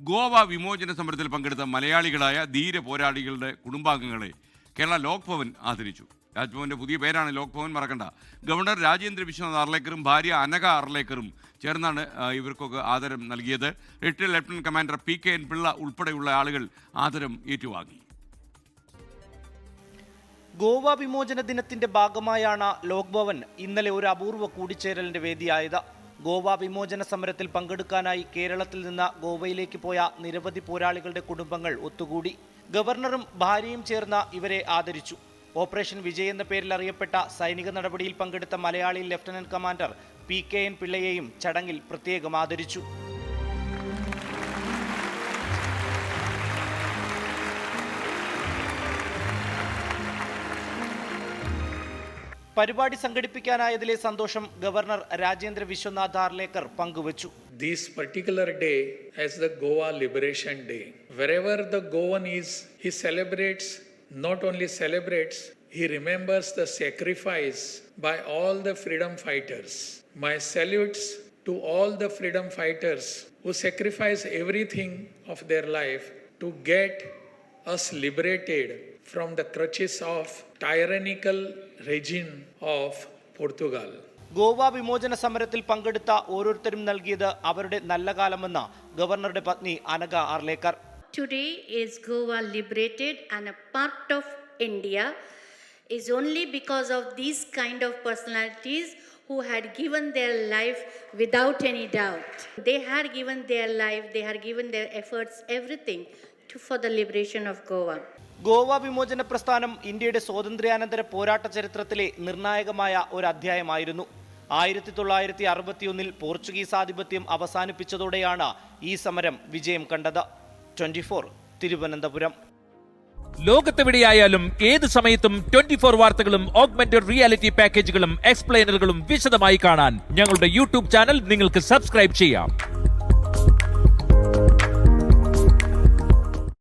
ഗോവ വിമോചന സമരത്തിൽ പങ്കെടുത്ത മലയാളികളായ ധീര പോരാളികളുടെ കുടുംബാംഗങ്ങളെ കേരള ലോക് ഭവൻ ആദരിച്ചു. രാജ്ഭവന്റെ പുതിയ പേരാണ് ലോക് ഭവൻ, മറക്കണ്ട. ഗവർണർ രാജേന്ദ്ര വിശ്വനാഥ് അർലേക്കറും ഭാര്യ അനഘ അർലേക്കറും ചേർന്നാണ് ഇവർക്കൊക്കെ ആദരം നൽകിയത്. Retired lieutenant commander PKN Pillai ഉൾപ്പെടെയുള്ള ആളുകൾ ആദരം ഏറ്റുവാങ്ങി. ഗോവ വിമോചന ദിനത്തിന്റെ ഭാഗമായാണ് ലോക് ഭവൻ ഇന്നലെ ഒരു അപൂർവ കൂടിച്ചേരലിന്റെ വേദിയായത്. ഗോവ വിമോചന സമരത്തിൽ പങ്കെടുക്കാനായി കേരളത്തിൽ നിന്ന് ഗോവയിലേക്ക് പോയ നിരവധി പോരാളികളുടെ കുടുംബങ്ങൾ ഒത്തുകൂടി. ഗവർണറും ഭാര്യയും ചേർന്ന് ഇവരെ ആദരിച്ചു. ഓപ്പറേഷൻ വിജയ് എന്ന പേരിൽ അറിയപ്പെട്ട സൈനിക നടപടിയിൽ പങ്കെടുത്ത മലയാളി ലഫ്റ്റനന്റ് കമാൻഡർ PKN പിള്ളയെയും ചടങ്ങിൽ പ്രത്യേകം ആദരിച്ചു. പരിപാടി സംഘടിപ്പിക്കാനായതിലെ സന്തോഷം ഗവർണർ രാജേന്ദ്ര വിശ്വനാഥ് അർലേക്കർ പങ്കുവച്ചു. This particular day as the Goa Liberation Day, wherever the Goan is, he celebrates, not only celebrates, he remembers the sacrifice by all the freedom fighters. My salutes to all the freedom fighters who sacrifice everything of their life to get us liberated from the clutches of tyrannical regime of Portugal. Goa വിമോചന സമരത്തിൽ പങ്കെടുത്ത ഓരോരുത്തരും നൽകിയത് അവരുടെ നല്ല കാലമെന്ന് ഗവർണറുടെ പത്നി Anagha Arlekar. Today is Goa liberated and a part of India is only because of these kind of personalities who had given their life without any doubt. They had given their life, they had given their efforts, everything for the liberation of Goa. Goa വിമോചന പ്രസ്ഥാനം ഇന്ത്യയുടെ സ്വാതന്ത്ര്യാനന്തര പോരാട്ട ചരിത്രത്തിലെ നിർണായകമായ ഒരു അധ്യായമായിരുന്നു. 1961 Portuguese ആധിപത്യം അവസാനിപ്പിച്ചതോടെയാണ് ഈ സമരം വിജയം കണ്ടത്. 24 തിരുവനന്തപുരം. ലോകത്തെവിടെയായാലും ഏത് സമയത്തും 24 വാർത്തകളും ഓഗ്മെന്റഡ് റിയാലിറ്റി പാക്കേജുകളും എക്സ്പ്ലെയിനറുകളും വിശദമായി കാണാൻ ഞങ്ങളുടെ യൂട്യൂബ് ചാനൽ നിങ്ങൾക്ക് സബ്സ്ക്രൈബ് ചെയ്യാം.